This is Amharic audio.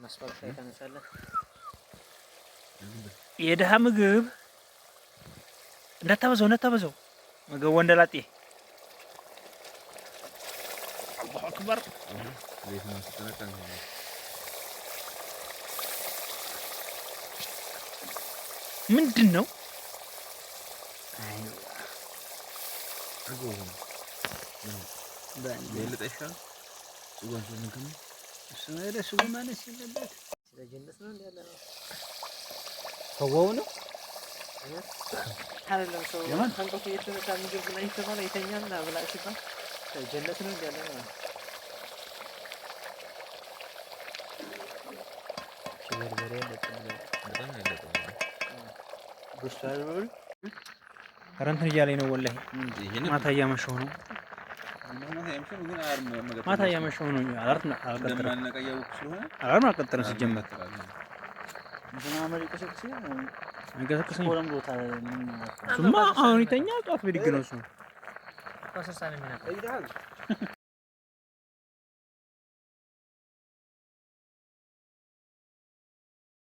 መስፈርት አይተነሳለህ የደሃ ምግብ እንዳታበዛው ምግብ ወንደላጤ አላሁ አክበር ቤት ነው ተነቀን ምንድነው አይዋ አጎው የለጠሻ ሱጋን ምን እሱ ማለት ሲለበት ስለጀነት ነው እንዴ ያለው ሰው ነው አይደለም ሰው አንቆ የተነሳ ምግብ ላይ ተባለ ይተኛልና ብላ ሲባል ጀነት ነው እንዴ ያለው በርበሬ በጣም አይለጠም ጉስታሩል አረንተን እያለኝ ነው ወላሂ ማታ እያመሸሁ ነው ማታ እያመሸሁ ነው አላርም አልቀጠረም ሲጀመር አይቀሰቅሰኝም እሱማ አሁን ይተኛ ጠዋት ብድግ ነው እሱ